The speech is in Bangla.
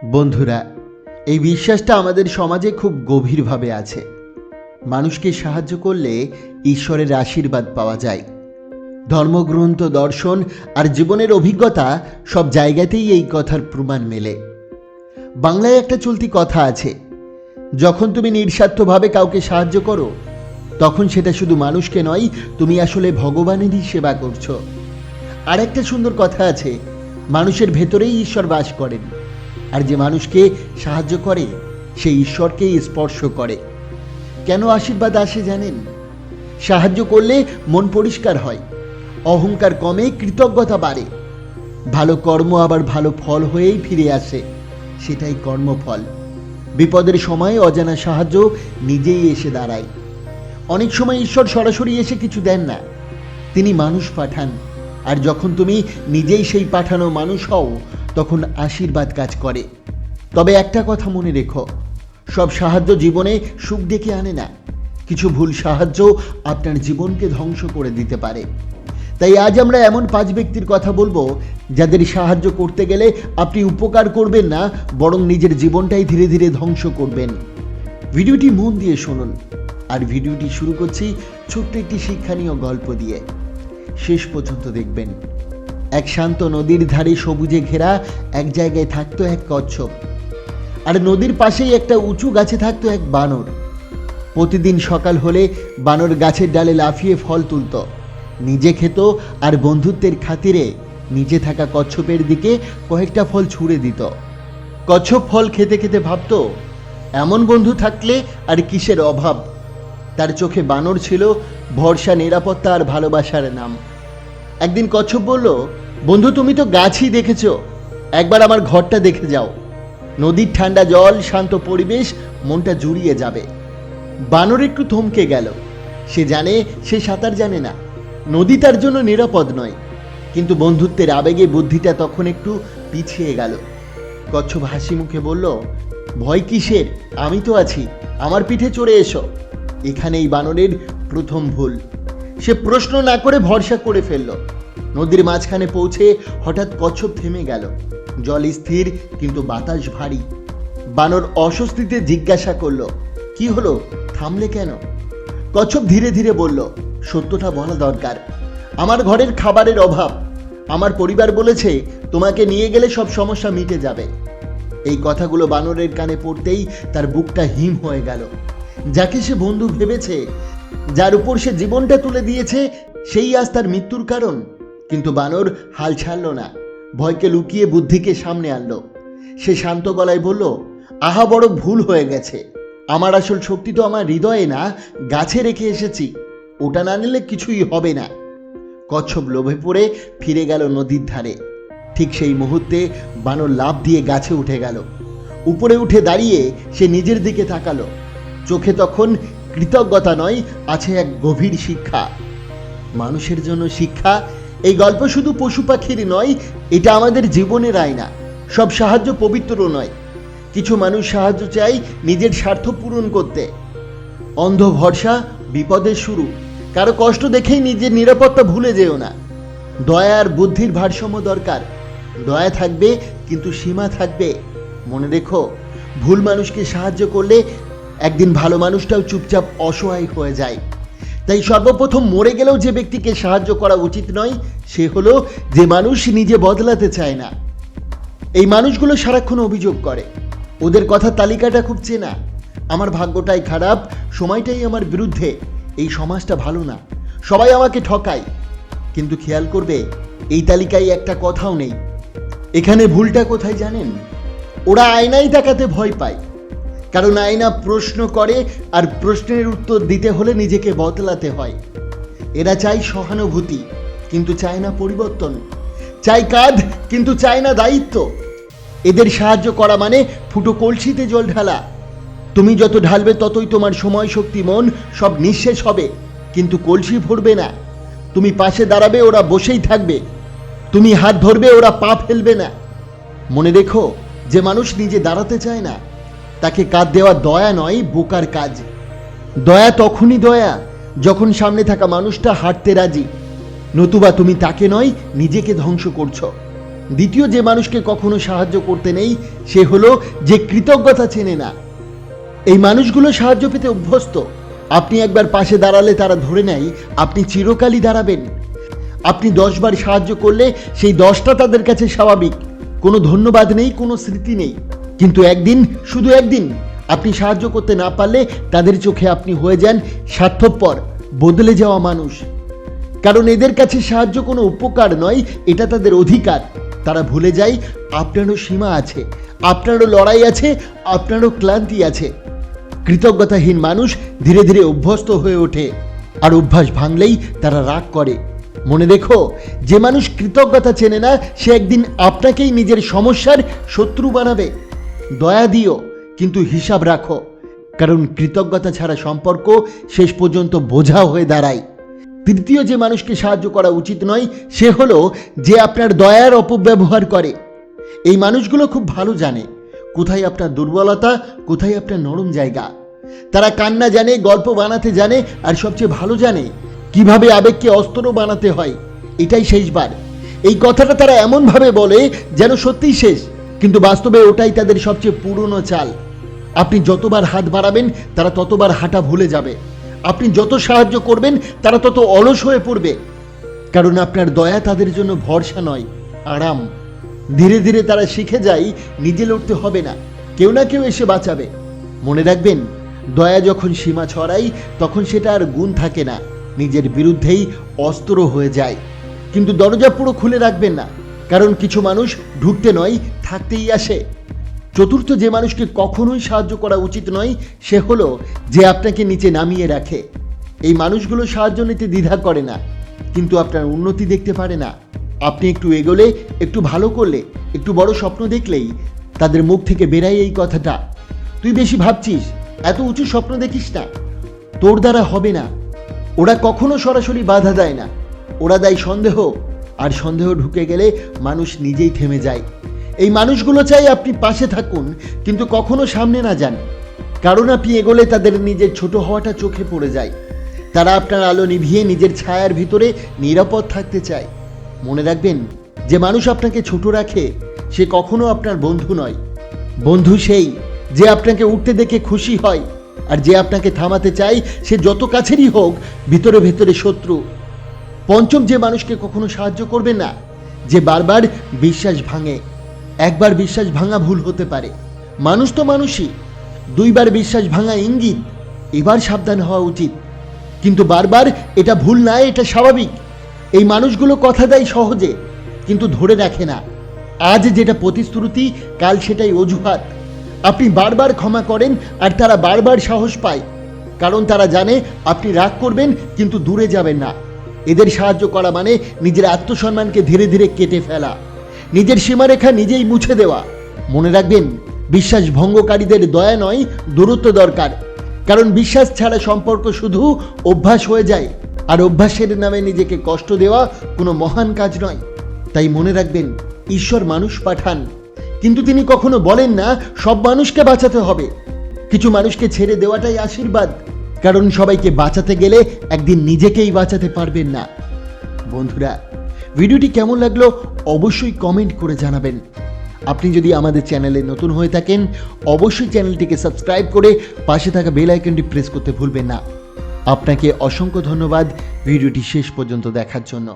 বন্ধুরা, এই বিশ্বাসটা আমাদের সমাজে খুব গভীরভাবে আছে। মানুষকে সাহায্য করলে ঈশ্বরের আশীর্বাদ পাওয়া যায়। ধর্মগ্রন্থ, দর্শন আর জীবনের অভিজ্ঞতা সব জায়গাতেই এই কথার প্রমাণ মেলে। বাংলায় একটা চলতি কথা আছে, যখন তুমি নিঃস্বার্থভাবে কাউকে সাহায্য করো তখন সেটা শুধু মানুষকে নয়, তুমি আসলে ভগবানেরই সেবা করছো। আর একটা সুন্দর কথা আছে, মানুষের ভেতরেই ঈশ্বর বাস করেন, আর যে মানুষকে সাহায্য করে সে ঈশ্বরকেই স্পর্শ করে। কেন আশীর্বাদ আসে জানেন? সাহায্য করলে মন পরিষ্কার হয়, অহংকার কমে, কৃতজ্ঞতা বাড়ে। ভালো কর্ম আবার ভালো ফল হয়েই ফিরে আসে, সেটাই কর্মফল। বিপদের সময় অজানা সাহায্য নিজেই এসে দাঁড়ায়। অনেক সময় ঈশ্বর সরাসরি এসে কিছু দেন না, তিনি মানুষ পাঠান। আর যখন তুমি নিজেই সেই পাঠানো মানুষ হও তখন আশীর্বাদ কাজ করে। তবে একটা কথা মনে রেখো, সব সাহায্য জীবনে সুখ ডেকে আনে না। কিছু ভুল সাহায্য আপনার জীবনকে ধ্বংস করে দিতে পারে। তাই আজ আমরা এমন 5 ব্যক্তির কথা বলবো যাদের সাহায্য করতে গেলে আপনি উপকার করবেন না, বরং নিজের জীবনটাই ধীরে ধীরে ধ্বংস করবেন। ভিডিওটি মন দিয়ে শুনুন। আর ভিডিওটি শুরু করছি ছোট্ট একটি শিক্ষণীয় গল্প দিয়ে, শেষ পর্যন্ত দেখবেন। এক শান্ত নদীর ধারে সবুজে ঘেরা এক জায়গায় থাকতো এক কচ্ছপ, আর নদীর পাশেই একটা উঁচু গাছে থাকতো এক বানর। প্রতিদিন সকাল হলে বানর গাছের ডালে লাফিয়ে ফল তুলত, নিজে খেত, আর বন্ধুত্বের খাতিরে নিচে থাকা কচ্ছপের দিকে কয়েকটা ফল ছুঁড়ে দিত। কচ্ছপ ফল খেতে খেতে ভাবত, এমন বন্ধু থাকলে আর কিসের অভাব। তার চোখে বানর ছিল ভরসা, নিরাপত্তা আর ভালোবাসার নাম। একদিন কচ্ছপ বলল, বন্ধু, তুমি তো গাছই দেখেছ, একবার আমার ঘরটা দেখে যাও। নদীর ঠান্ডা জল, শান্ত পরিবেশ, মনটা জুড়িয়ে যাবে। বানর একটু থমকে গেল। সে জানে সে সাঁতার জানে না, নদী তার জন্য নিরাপদ নয়। কিন্তু বন্ধুত্বের আবেগে বুদ্ধিটা তখন একটু পিছিয়ে গেল। কচ্ছপ হাসি মুখে বলল, ভয় কিসের, আমি তো আছি, আমার পিঠে চড়ে এসো। এখানেই বানরের প্রথম ভুল। সে প্রশ্ন না করে ভরসা করে ফেলল। নদীর মাঝখানে পৌঁছে হঠাৎ কচ্ছপ থেমে গেল। জল স্থির, কিন্তু বাতাস ভারী। বানর অস্বস্তিতে জিজ্ঞাসা করল, কি হলো, থামলে কেন? কচ্ছপ ধীরে ধীরে বলল, সত্যটা বলা দরকার, আমার ঘরের খাবারের অভাব। আমার পরিবার বলেছে তোমাকে নিয়ে গেলে সব সমস্যা মিটে যাবে। এই কথাগুলো বানরের কানে পড়তেই তার বুকটা হিম হয়ে গেল। যাকে সে বন্ধু ভেবেছে, যার উপর সে জীবনটা তুলে দিয়েছে, সেই আজ তার মৃত্যুর কারণ। কিন্তু বানর হাল ছাড়ল না, ভয়কে লুকিয়ে বুদ্ধিকে সামনে আনলো। সে শান্ত গলায় বলল, আহা, বড় ভুল হয়ে গেছে। আমার আসল শক্তি তো আমার হৃদয়ে না, গাছে রেখে এসেছি। ওটা না নিলে কিছুই হবে না। কচ্ছপ লোভে পড়ে ফিরে গেল নদীর ধারে। ঠিক সেই মুহূর্তে বানর লাফ দিয়ে গাছে উঠে গেল। উপরে উঠে দাঁড়িয়ে সে নিজের দিকে তাকালো। চোখে তখন কৃতজ্ঞতা নয়, আছে এক গভীর শিক্ষা। মানুষের জন্য শিক্ষা। এই গল্প শুধু পশু পাখির নয়, এটা আমাদের জীবনের আয়না। সব সাহায্য পবিত্র নয়। কিছু মানুষ সাহায্য চাই নিজের স্বার্থ পূরণ করতে। অন্ধ ভরসা বিপদের শুরু। কারো কষ্ট দেখেই নিজের নিরাপত্তা ভুলে যেও না। দয়া আর বুদ্ধির ভারসাম্য দরকার। দয়া থাকবে, কিন্তু সীমা থাকবে। মনে রেখো, ভুল মানুষকে সাহায্য করলে একদিন ভালো মানুষটাও চুপচাপ অসহায় হয়ে যায়। তাই সর্বপ্রথম মরে গেলেও যে ব্যক্তিকে সাহায্য করা উচিত নয়, সে হলো যে মানুষ নিজে বদলাতে চায় না। এই মানুষগুলো সারাক্ষণ অভিযোগ করে, ওদের কথা তালিকাটা খুব চেনা। আমার ভাগ্যটাই খারাপ, সময়টাই আমার বিরুদ্ধে, এই সমাজটা ভালো না, সবাই আমাকে ঠকায়। কিন্তু খেয়াল করবে, এই তালিকায় একটা কথাও নেই। এখানে ভুলটা কোথায় জানেন? ওরা আয়নায় তাকাতে ভয় পায়, কারণ আয়না প্রশ্ন করে, আর প্রশ্নের উত্তর দিতে হলে নিজেকে বদলাতে হয়। এরা চায় সহানুভূতি, কিন্তু চায় না পরিবর্তন। চায় কাঁধ, কিন্তু চায় না দায়িত্ব। এদের সাহায্য করা মানে ফুটো কলসিতে জল ঢালা। তুমি যত ঢালবে ততই তোমার সময়, শক্তি, মন সব নিঃশেষ হবে, কিন্তু কলসি ভরবে না। তুমি পাশে দাঁড়াবে, ওরা বসেই থাকবে। তুমি হাত ধরবে, ওরা পা ফেলবে না। মনে রেখো, যে মানুষ নিজে দাঁড়াতে চায় না, তাকে কাঁধ দেওয়া দয়া নয়, বোকার কাজ। দয়া তখনই দয়া যখন সামনে থাকা মানুষটা হাঁটতে রাজি, নতুবা তুমি তাকে নয়, নিজেকে ধ্বংস করছো। দ্বিতীয় যে মানুষকে কখনো সাহায্য করতে নেই সে হলো যে কৃতজ্ঞতা চেনে না। এই মানুষগুলো সাহায্য পেতে অভ্যস্ত। আপনি একবার পাশে দাঁড়ালে তারা ধরে নেয় আপনি চিরকালই দাঁড়াবেন। আপনি 10 বার সাহায্য করলে সেই 10টা তাদের কাছে স্বাভাবিক, কোনো ধন্যবাদ নেই, কোনো স্মৃতি নেই। কিন্তু একদিন, শুধু একদিন আপনি সাহায্য করতে না পারলে তাদের চোখে আপনি হয়ে যান স্বার্থপর, বদলে যাওয়া মানুষ। কারণ এদের কাছে সাহায্য কোনো উপকার নয়, এটা তাদের অধিকার। তারা ভুলে যায় আপনারও সীমা আছে, আপনারও লড়াই আছে, আপনারও ক্লান্তি আছে। কৃতজ্ঞতাহীন মানুষ ধীরে ধীরে অভ্যস্ত হয়ে ওঠে, আর অভ্যাস ভাঙলেই তারা রাগ করে। মনে রেখো, যে মানুষ কৃতজ্ঞতা চেনে না সে একদিন আপনাকেই নিজের সমস্যার শত্রু বানাবে। দয়া দিও, কিন্তু হিসাব রাখো, কারণ কৃতজ্ঞতা ছাড়া সম্পর্ক শেষ পর্যন্ত বোঝা হয়ে দাঁড়ায়। তৃতীয় যে মানুষকে সাহায্য করা উচিত নয় সে হলো যে আপনার দয়ার অপব্যবহার করে। এই মানুষগুলো খুব ভালো জানে কোথায় আপনার দুর্বলতা, কোথায় আপনার নরম জায়গা। তারা কান্না জানে, গল্প বানাতে জানে, আর সবচেয়ে ভালো জানে কিভাবে আবেগকে অস্ত্র বানাতে হয়। এটাই শেষবার। এই কথাটা তারা এমনভাবে বলে যেন সত্যিই শেষ, কিন্তু বাস্তবে ওটাই তাদের সবচেয়ে পুরনো চাল। আপনি যতবার হাত বাড়াবেন তারা ততবার হাঁটা ভুলে যাবে। আপনি যত সাহায্য করবেন তারা তত অলস হয়ে পড়বে, কারণ আপনার দয়া তাদের জন্য ভরসা নয়, আরাম। ধীরে ধীরে তারা শিখে যায় নিজে লড়তে হবে না, কেউ না কেউ এসে বাঁচাবে। মনে রাখবেন, দয়া যখন সীমা ছড়ায় তখন সেটা আর গুণ থাকে না, নিজের বিরুদ্ধেই অস্ত্র হয়ে যায়। কিন্তু দরজা পুরো খুলে রাখবেন না, কারণ কিছু মানুষ ঢুকতে নয়, থাকতেই আসে। চতুর্থ যে মানুষকে কখনোই সাহায্য করা উচিত নয় সে হলো যে আপনাকে নিচে নামিয়ে রাখে। এই মানুষগুলো সাহায্য নিতে দ্বিধা করে না, কিন্তু আপনার উন্নতি দেখতে পারে না। আপনি একটু এগোলে, একটু ভালো করলে, একটু বড় স্বপ্ন দেখলেই তাদের মুখ থেকে বেরায় এই কথাটা, তুই বেশি ভাবছিস, এত উঁচু স্বপ্ন দেখিস না, তোর দ্বারা হবে না। ওরা কখনো সরাসরি বাধা দেয় না, ওরা দেয় সন্দেহ, আর সন্দেহ ঢুকে গেলে মানুষ নিজেই থেমে যায়। এই মানুষগুলো চাই আপনি পাশে থাকুন, কিন্তু কখনো সামনে না যান, কারণ আপনি এগোলে তাদের নিজের ছোট হওয়াটা চোখে পড়ে যায়। তারা আপনার আলো নিভিয়ে নিজের ছায়ার ভিতরে নিরাপদ থাকতে চায়। মনে রাখবেন, যে মানুষ আপনাকে ছোট রাখে সে কখনো আপনার বন্ধু নয়। বন্ধু সেই যে আপনাকে উঠতে দেখে খুশি হয়, আর যে আপনাকে থামাতে চায় সে যত কাছেরই হোক ভিতরে ভেতরে শত্রু। পঞ্চম যে মানুষকে কখনো সাহায্য করবেন না, যে বারবার বিশ্বাস ভাঙে। একবার বিশ্বাস ভাঙা ভুল হতে পারে, মানুষ তো মানুষই। 2 বার বিশ্বাস ভাঙা ইঙ্গিত এবার সাবধান হওয়া উচিত, কিন্তু বারবার এটা ভুল না, এটা স্বাভাবিক। এই মানুষগুলো কথা দেয় সহজে, কিন্তু ধরে রাখে না। আজ যেটা প্রতিশ্রুতি, কাল সেটাই অজুহাত। আপনি বারবার ক্ষমা করেন আর তারা বারবার সাহস পায়, কারণ তারা জানে আপনি রাগ করবেন কিন্তু দূরে যাবেন না। এদের সাহায্য করা মানে নিজের আত্মসম্মানকে ধীরে ধীরে কেটে ফেলা, নিজের সীমারেখা নিজেই মুছে দেওয়া। মনে রাখবেন, বিশ্বাস ভঙ্গকারীদের দয়া নয়, দূরত্ব দরকার। কারণ বিশ্বাস ছাড়া সম্পর্ক শুধু অভ্যাস হয়ে যায়, আর অভ্যাসের নামে নিজেকে কষ্ট দেওয়া কোনো মহান কাজ নয়। তাই মনে রাখবেন, ঈশ্বর মানুষ পাঠান, কিন্তু তিনি কখনো বলেন না সব মানুষকে বাঁচাতে হবে। কিছু মানুষকে ছেড়ে দেওয়াটাই আশীর্বাদ, কারণ সবাইকে বাঁচাতে গেলে একদিন নিজেকেই বাঁচাতে পারবেন না। বন্ধুরা, ভিডিওটি কেমন লাগলো অবশ্যই কমেন্ট করে জানাবেন। আপনি যদি আমাদের চ্যানেলে নতুন হয়ে থাকেন অবশ্যই চ্যানেলটিকে সাবস্ক্রাইব করে পাশে থাকা বেল আইকনটি প্রেস করতে ভুলবেন না। আপনাকে অসংখ্য ধন্যবাদ ভিডিওটি শেষ পর্যন্ত দেখার জন্য।